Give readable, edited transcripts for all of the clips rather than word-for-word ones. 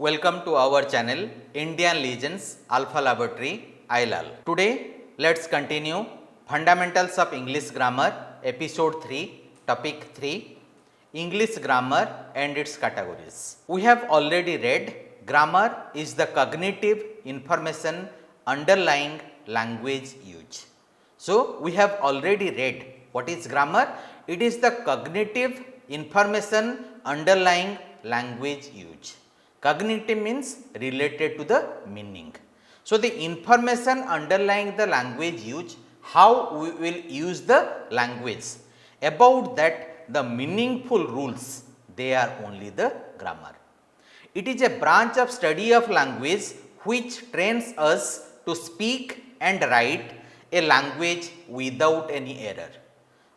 Welcome to our channel Indian Legends Alpha Laboratory ILAL. Today let's continue Fundamentals of English Grammar episode 3 topic 3 English grammar and its categories. We have already read grammar is the cognitive information underlying language use. So we have already read what is grammar. It is the cognitive information underlying language use. Cognitive means related to the meaning. So the information underlying the language use, how we will use the language. About that, the meaningful rules, they are only the grammar. It is a branch of study of language which trains us to speak and write a language without any error.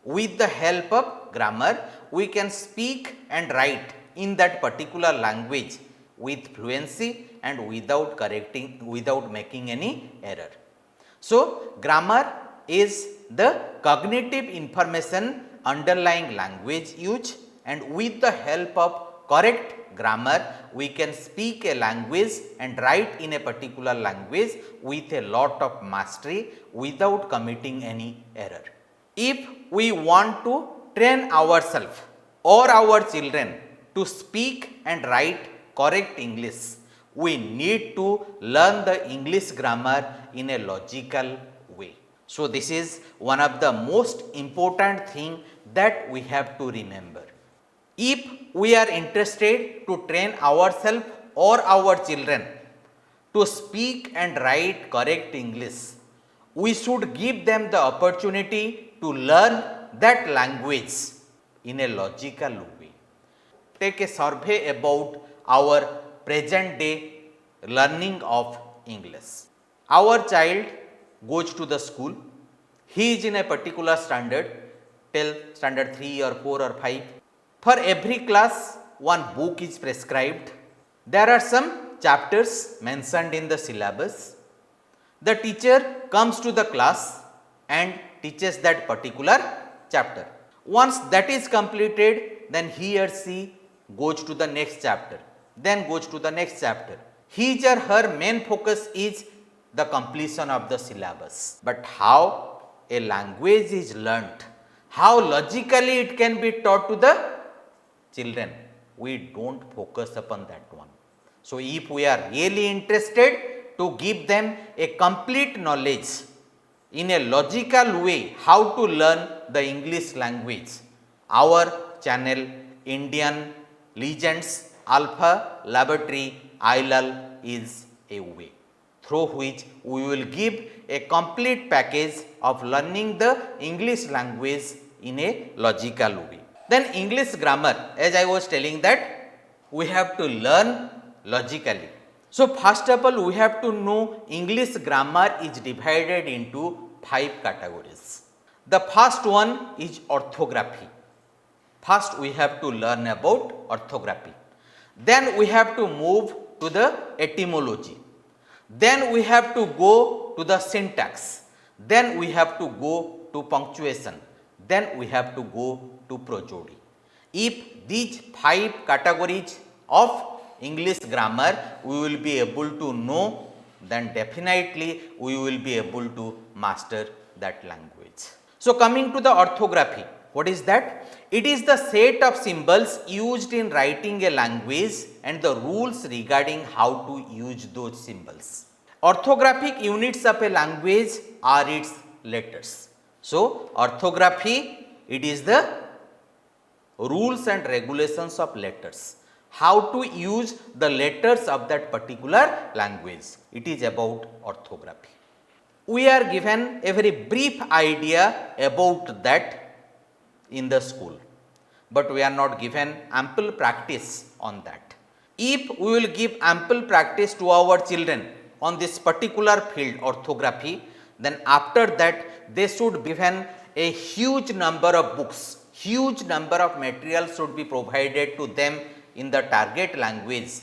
With the help of grammar, we can speak and write in that particular language with fluency and without making any error. So grammar is the cognitive information underlying language use, and with the help of correct grammar we can speak a language and write in a particular language with a lot of mastery without committing any error. If we want to train ourselves or our children to speak and write correct English, we need to learn the English grammar in a logical way. So this is one of the most important thing that we have to remember. If we are interested to train ourselves or our children to speak and write correct English, we should give them the opportunity to learn that language in a logical way. Take a survey about our present day learning of English. Our child goes to the school, he is in a particular standard till standard 3 or 4 or 5. For every class one book is prescribed. There are some chapters mentioned in the syllabus. The teacher comes to the class and teaches that particular chapter. Once that is completed, then he or she goes to the next chapter, then goes to the next chapter. His or her main focus is the completion of the syllabus. But how a language is learnt, how logically it can be taught to the children, we don't focus upon that one. So if we are really interested to give them a complete knowledge in a logical way how to learn the English language, our channel Indian Legends Alpha Laboratory ILAL is a way through which we will give a complete package of learning the English language in a logical way. Then English grammar, as I was telling that we have to learn logically. So first of all we have to know English grammar is divided into 5 categories. The first one is orthography. First we have to learn about orthography. Then we have to move to the etymology. Then we have to go to the syntax. Then we have to go to punctuation. Then we have to go to prosody. If these 5 categories of English grammar we will be able to know, then definitely we will be able to master that language. So coming to the orthography, what is that? It is the set of symbols used in writing a language and the rules regarding how to use those symbols. Orthographic units of a language are its letters. So orthography, it is the rules and regulations of letters, how to use the letters of that particular language. It is about orthography. We are given a very brief idea about that in the school, but we are not given ample practice on that. If we will give ample practice to our children on this particular field, orthography, then after that they should be given a huge number of books, huge number of materials should be provided to them in the target language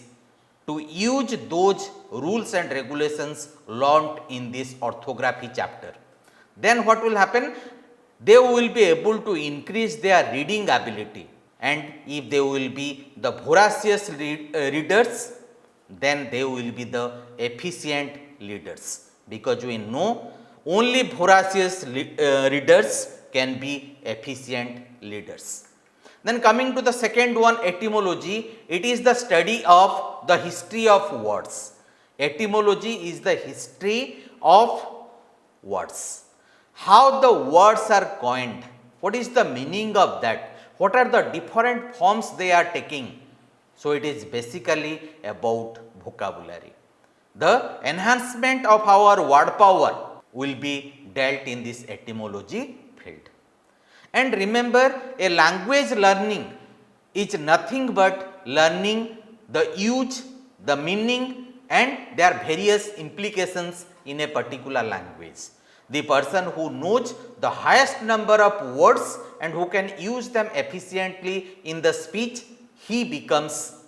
to use those rules and regulations learnt in this orthography chapter. Then what will happen? They will be able to increase their reading ability, and if they will be the voracious readers, then they will be the efficient leaders, because we know only voracious readers can be efficient leaders. Then coming to the second one, etymology, it is the study of the history of words. Etymology is the history of words. How the words are coined, what is the meaning of that, what are the different forms they are taking. So, it is basically about vocabulary. The enhancement of our word power will be dealt in this etymology field. And remember, a language learning is nothing but learning the use, the meaning and their various implications in a particular language. The person who knows the highest number of words and who can use them efficiently in the speech, he becomes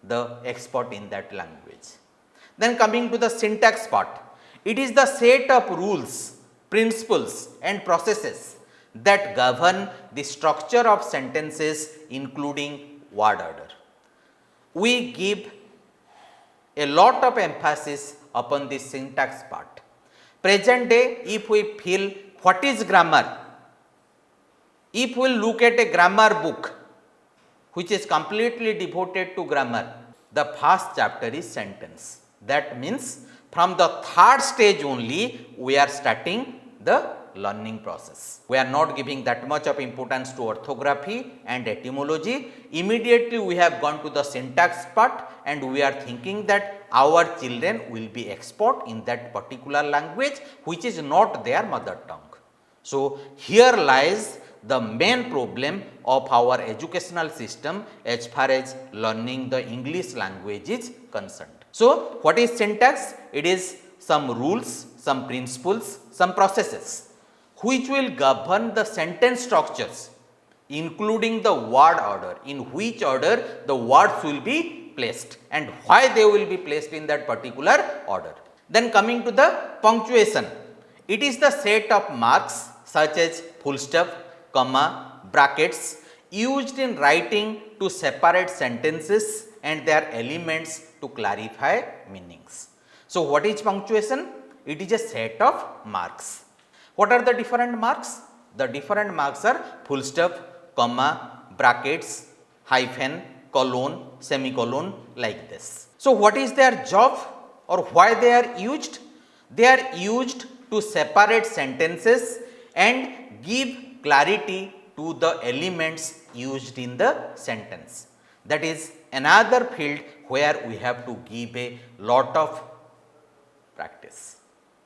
the expert in that language. Then coming to the syntax part, it is the set of rules, principles and processes that govern the structure of sentences, including word order. We give a lot of emphasis upon the syntax part. Present day, if we feel what is grammar, if we look at a grammar book which is completely devoted to grammar, the first chapter is sentence. That means from the third stage only we are starting the learning process. We are not giving that much of importance to orthography and etymology. Immediately we have gone to the syntax part and we are thinking that our children will be expert in that particular language which is not their mother tongue. So, here lies the main problem of our educational system as far as learning the English language is concerned. So, what is syntax? It is some rules, some principles, some processes which will govern the sentence structures, including the word order, in which order the words will be placed and why they will be placed in that particular order. Then coming to the punctuation, it is the set of marks such as full stop, comma, brackets used in writing to separate sentences and their elements to clarify meanings. So, what is punctuation? It is a set of marks. What are the different marks? The different marks are full stop, comma, brackets, hyphen, colon, semicolon, like this. So, what is their job or why they are used? They are used to separate sentences and give clarity to the elements used in the sentence. That is another field where we have to give a lot of practice.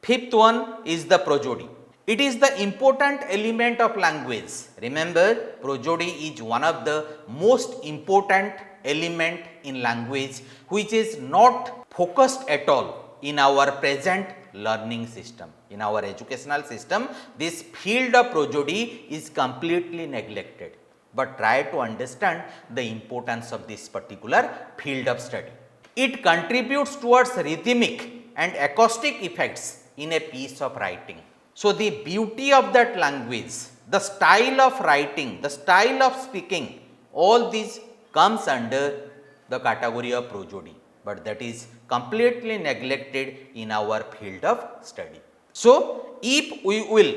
Fifth one is the prosody. It is the important element of language. Remember, prosody is one of the most important element in language which is not focused at all in our present learning system. In our educational system, this field of prosody is completely neglected. But try to understand the importance of this particular field of study. It contributes towards rhythmic and acoustic effects in a piece of writing. So, the beauty of that language, the style of writing, the style of speaking, all these comes under the category of prosody, but that is completely neglected in our field of study. So, if we will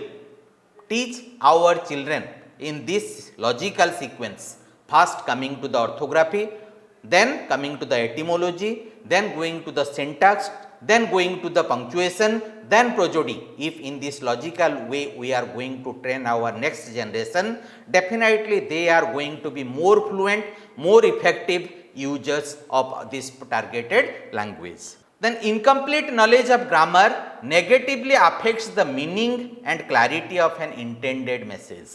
teach our children in this logical sequence, first coming to the orthography, then coming to the etymology, then going to the syntax, then going to the punctuation, then prosody. If in this logical way we are going to train our next generation, definitely they are going to be more fluent, more effective users of this targeted language. Then incomplete knowledge of grammar negatively affects the meaning and clarity of an intended message.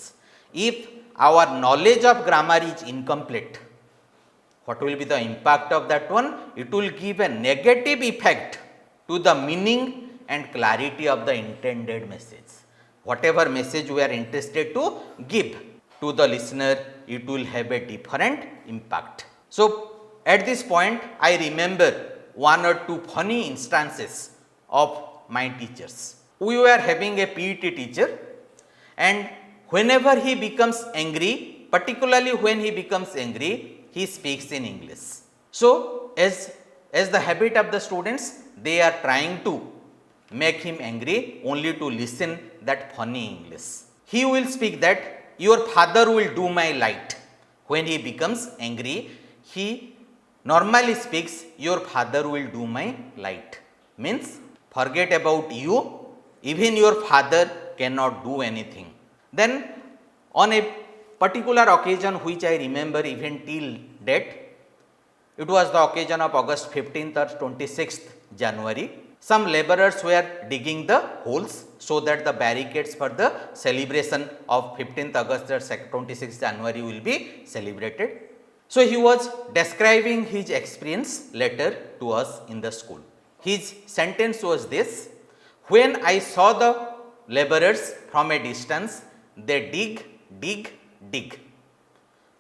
If our knowledge of grammar is incomplete, what will be the impact of that one? It will give a negative effect to the meaning and clarity of the intended message. Whatever message we are interested to give to the listener, it will have a different impact. So, at this point, I remember one or two funny instances of my teachers. We were having a PET teacher, and whenever he becomes angry, particularly when he becomes angry, he speaks in English. So, as as the habit of the students, they are trying to make him angry only to listen that funny English. He will speak that your father will do my light. When he becomes angry, he normally speaks your father will do my light. Means forget about you, even your father cannot do anything. Then on a particular occasion which I remember even till date, it was the occasion of August 15th or 26th January. Some laborers were digging the holes so that the barricades for the celebration of 15th August or 26th January will be celebrated. So, he was describing his experience later to us in the school. His sentence was this: when I saw the laborers from a distance, they dig.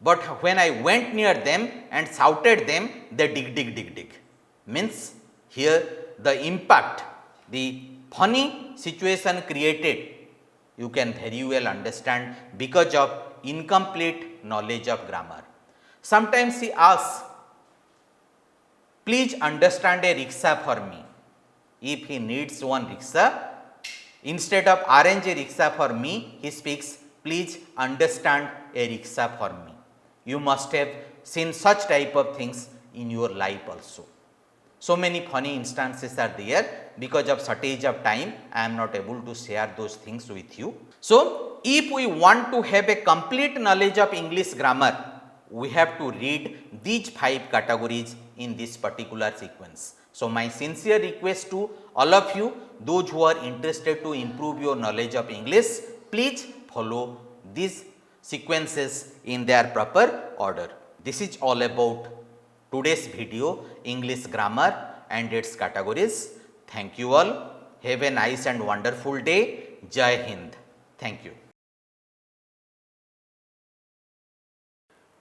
But when I went near them and shouted them, they dig. Means here the impact, the funny situation created, you can very well understand because of incomplete knowledge of grammar. Sometimes he asks, please understand a rickshaw for me. If he needs one rickshaw, instead of arrange a rickshaw for me, he speaks, please understand a rickshaw for me. You must have seen such type of things in your life also. So many funny instances are there. Because of shortage of time, I am not able to share those things with you. So, if we want to have a complete knowledge of English grammar, we have to read these 5 categories in this particular sequence. So, my sincere request to all of you, those who are interested to improve your knowledge of English, please follow these sequences in their proper order. This is all about today's video, English grammar and its categories. Thank you all. Have a nice and wonderful day. Jai Hind. Thank you.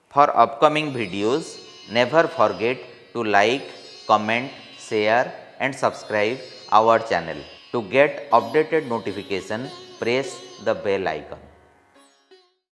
For upcoming videos, never forget to like, comment, share and subscribe our channel. To get updated notification, press the bell icon.